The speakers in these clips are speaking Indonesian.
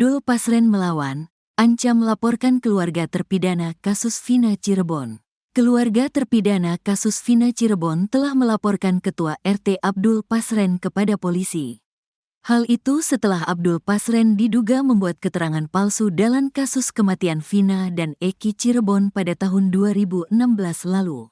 Abdul Pasren melawan, ancam laporkan keluarga terpidana kasus Vina Cirebon. Keluarga terpidana kasus Vina Cirebon telah melaporkan Ketua RT Abdul Pasren kepada polisi. Hal itu setelah Abdul Pasren diduga membuat keterangan palsu dalam kasus kematian Vina dan Eki Cirebon pada tahun 2016 lalu.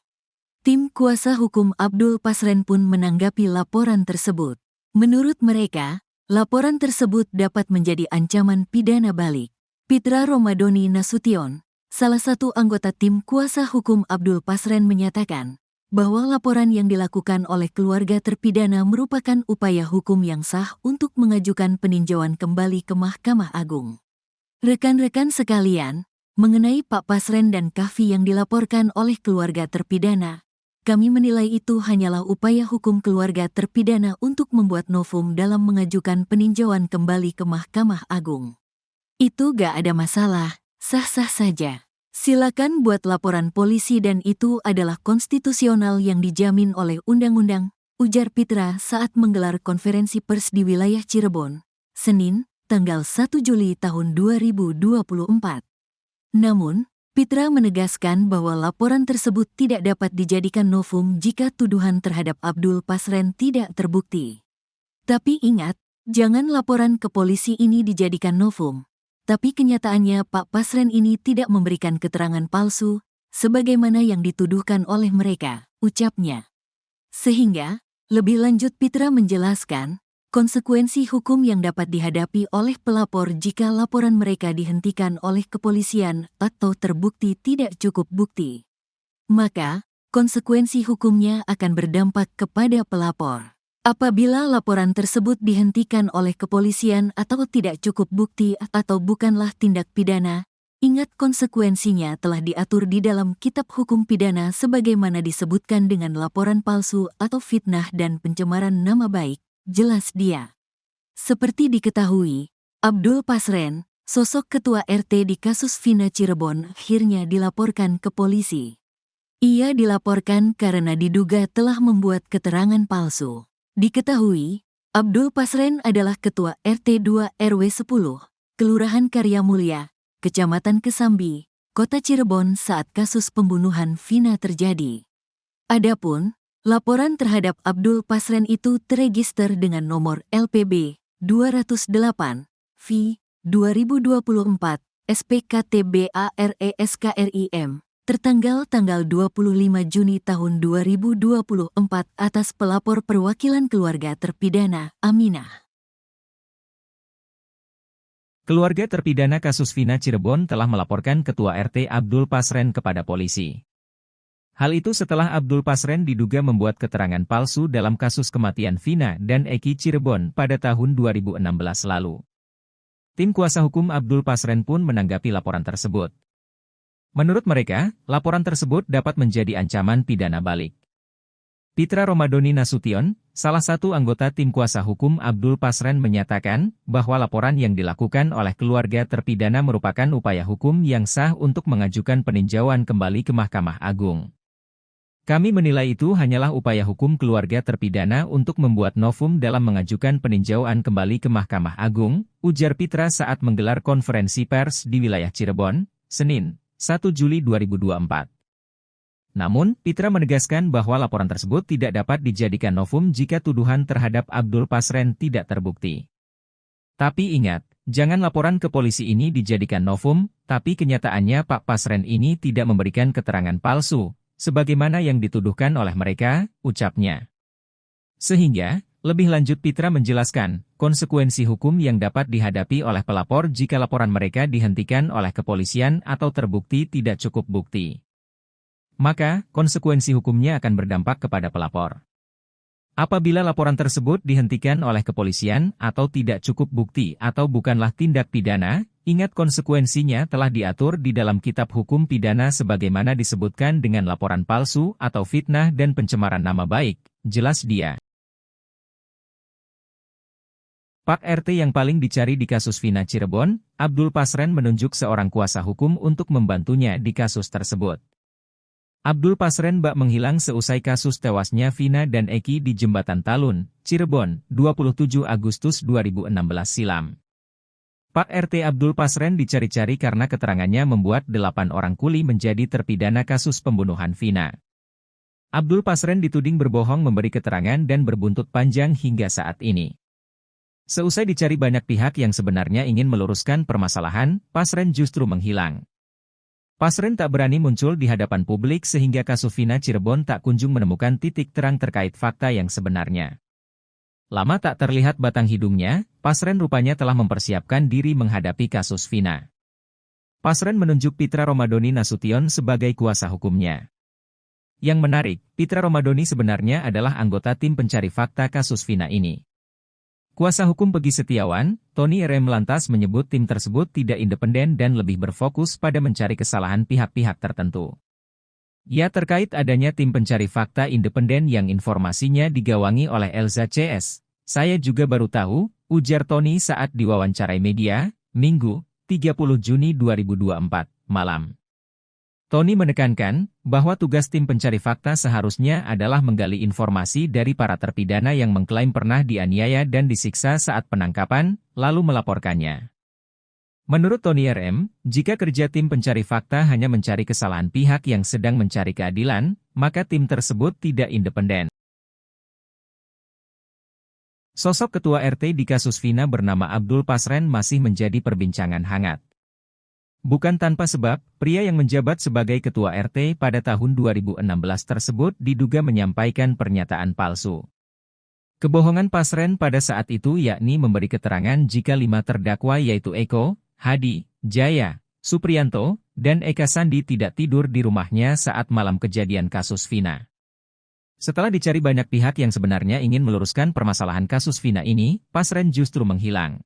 Tim kuasa hukum Abdul Pasren pun menanggapi laporan tersebut. Menurut mereka, laporan tersebut dapat menjadi ancaman pidana balik. Pitra Romadoni Nasution, salah satu anggota tim kuasa hukum Abdul Pasren menyatakan bahwa laporan yang dilakukan oleh keluarga terpidana merupakan upaya hukum yang sah untuk mengajukan peninjauan kembali ke Mahkamah Agung. Rekan-rekan sekalian, mengenai Pak Pasren dan Kahfi yang dilaporkan oleh keluarga terpidana, kami menilai itu hanyalah upaya hukum keluarga terpidana untuk membuat novum dalam mengajukan peninjauan kembali ke Mahkamah Agung. Itu gak ada masalah, sah-sah saja. Silakan buat laporan polisi dan itu adalah konstitusional yang dijamin oleh undang-undang, ujar Pitra saat menggelar konferensi pers di wilayah Cirebon, Senin, tanggal 1 Juli tahun 2024. Namun, Pitra menegaskan bahwa laporan tersebut tidak dapat dijadikan novum jika tuduhan terhadap Abdul Pasren tidak terbukti. Tapi ingat, jangan laporan ke polisi ini dijadikan novum. Tapi kenyataannya Pak Pasren ini tidak memberikan keterangan palsu, sebagaimana yang dituduhkan oleh mereka, ucapnya. Sehingga, lebih lanjut Pitra menjelaskan, konsekuensi hukum yang dapat dihadapi oleh pelapor jika laporan mereka dihentikan oleh kepolisian atau terbukti tidak cukup bukti. Maka, konsekuensi hukumnya akan berdampak kepada pelapor. Apabila laporan tersebut dihentikan oleh kepolisian atau tidak cukup bukti atau bukanlah tindak pidana, ingat konsekuensinya telah diatur di dalam Kitab Hukum Pidana sebagaimana disebutkan dengan laporan palsu atau fitnah dan pencemaran nama baik, jelas dia. Seperti diketahui, Abdul Pasren, sosok ketua RT di kasus Vina Cirebon, akhirnya dilaporkan ke polisi. Ia dilaporkan karena diduga telah membuat keterangan palsu. Diketahui, Abdul Pasren adalah Ketua RT 2 RW 10, Kelurahan Karya Mulia, Kecamatan Kesambi, Kota Cirebon saat kasus pembunuhan Vina terjadi. Adapun, laporan terhadap Abdul Pasren itu terregister dengan nomor LPB 208 V 2024 SPKTBARESKRIM. Tertanggal tanggal 25 Juni tahun 2024 atas pelapor perwakilan keluarga terpidana, Aminah. Keluarga terpidana kasus Vina Cirebon telah melaporkan Ketua RT Abdul Pasren kepada polisi. Hal itu setelah Abdul Pasren diduga membuat keterangan palsu dalam kasus kematian Vina dan Eki Cirebon pada tahun 2016 lalu. Tim kuasa hukum Abdul Pasren pun menanggapi laporan tersebut. Menurut mereka, laporan tersebut dapat menjadi ancaman pidana balik. Pitra Romadoni Nasution, salah satu anggota tim kuasa hukum Abdul Pasren menyatakan bahwa laporan yang dilakukan oleh keluarga terpidana merupakan upaya hukum yang sah untuk mengajukan peninjauan kembali ke Mahkamah Agung. Kami menilai itu hanyalah upaya hukum keluarga terpidana untuk membuat novum dalam mengajukan peninjauan kembali ke Mahkamah Agung, ujar Pitra saat menggelar konferensi pers di wilayah Cirebon, Senin, 1 Juli 2024. Namun, Pitra menegaskan bahwa laporan tersebut tidak dapat dijadikan novum jika tuduhan terhadap Abdul Pasren tidak terbukti. Tapi ingat, jangan laporan ke polisi ini dijadikan novum, tapi kenyataannya Pak Pasren ini tidak memberikan keterangan palsu, sebagaimana yang dituduhkan oleh mereka, ucapnya. Sehingga, lebih lanjut Pitra menjelaskan, konsekuensi hukum yang dapat dihadapi oleh pelapor jika laporan mereka dihentikan oleh kepolisian atau terbukti tidak cukup bukti. Maka, konsekuensi hukumnya akan berdampak kepada pelapor. Apabila laporan tersebut dihentikan oleh kepolisian atau tidak cukup bukti atau bukanlah tindak pidana, ingat konsekuensinya telah diatur di dalam Kitab Hukum Pidana sebagaimana disebutkan dengan laporan palsu atau fitnah dan pencemaran nama baik, jelas dia. Pak RT yang paling dicari di kasus Vina Cirebon, Abdul Pasren menunjuk seorang kuasa hukum untuk membantunya di kasus tersebut. Abdul Pasren bak menghilang seusai kasus tewasnya Vina dan Eki di Jembatan Talun, Cirebon, 27 Agustus 2016 silam. Pak RT Abdul Pasren dicari-cari karena keterangannya membuat 8 orang kuli menjadi terpidana kasus pembunuhan Vina. Abdul Pasren dituding berbohong memberi keterangan dan berbuntut panjang hingga saat ini. Seusai dicari banyak pihak yang sebenarnya ingin meluruskan permasalahan, Pasren justru menghilang. Pasren tak berani muncul di hadapan publik sehingga kasus Vina Cirebon tak kunjung menemukan titik terang terkait fakta yang sebenarnya. Lama tak terlihat batang hidungnya, Pasren rupanya telah mempersiapkan diri menghadapi kasus Vina. Pasren menunjuk Pitra Romadoni Nasution sebagai kuasa hukumnya. Yang menarik, Pitra Romadoni sebenarnya adalah anggota tim pencari fakta kasus Vina ini. Kuasa hukum Peggy Setiawan, Tony RM lantas menyebut tim tersebut tidak independen dan lebih berfokus pada mencari kesalahan pihak-pihak tertentu. Ya, terkait adanya tim pencari fakta independen yang informasinya digawangi oleh Elza CS. Saya juga baru tahu, ujar Tony saat diwawancarai media, Minggu, 30 Juni 2024, malam. Tony menekankan bahwa tugas tim pencari fakta seharusnya adalah menggali informasi dari para terpidana yang mengklaim pernah dianiaya dan disiksa saat penangkapan, lalu melaporkannya. Menurut Tony RM, jika kerja tim pencari fakta hanya mencari kesalahan pihak yang sedang mencari keadilan, maka tim tersebut tidak independen. Sosok ketua RT di kasus Vina bernama Abdul Pasren masih menjadi perbincangan hangat. Bukan tanpa sebab, pria yang menjabat sebagai ketua RT pada tahun 2016 tersebut diduga menyampaikan pernyataan palsu. Kebohongan Pasren pada saat itu yakni memberi keterangan jika 5 terdakwa yaitu Eko, Hadi, Jaya, Supriyanto, dan Eka Sandi tidak tidur di rumahnya saat malam kejadian kasus Vina. Setelah dicari banyak pihak yang sebenarnya ingin meluruskan permasalahan kasus Vina ini, Pasren justru menghilang.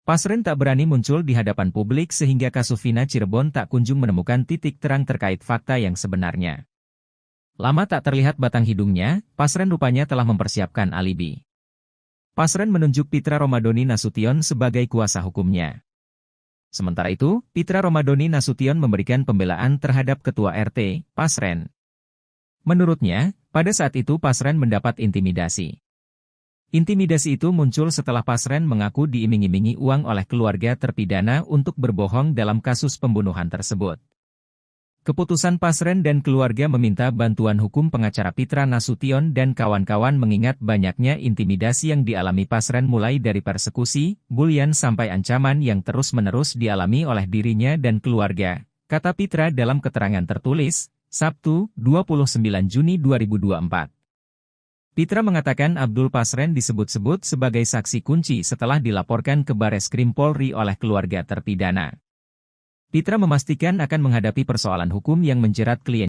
Pasren tak berani muncul di hadapan publik sehingga kasus Vina Cirebon tak kunjung menemukan titik terang terkait fakta yang sebenarnya. Lama tak terlihat batang hidungnya, Pasren rupanya telah mempersiapkan alibi. Pasren menunjuk Pitra Romadoni Nasution sebagai kuasa hukumnya. Sementara itu, Pitra Romadoni Nasution memberikan pembelaan terhadap Ketua RT, Pasren. Menurutnya, pada saat itu Pasren mendapat intimidasi. Intimidasi itu muncul setelah Pasren mengaku diiming-imingi uang oleh keluarga terpidana untuk berbohong dalam kasus pembunuhan tersebut. Keputusan Pasren dan keluarga meminta bantuan hukum pengacara Pitra Nasution dan kawan-kawan mengingat banyaknya intimidasi yang dialami Pasren mulai dari persekusi, bulian sampai ancaman yang terus-menerus dialami oleh dirinya dan keluarga, kata Pitra dalam keterangan tertulis, Sabtu, 29 Juni 2024. Pitra mengatakan Abdul Pasren disebut-sebut sebagai saksi kunci setelah dilaporkan ke Bareskrim Polri oleh keluarga terpidana. Pitra memastikan akan menghadapi persoalan hukum yang menjerat kliennya.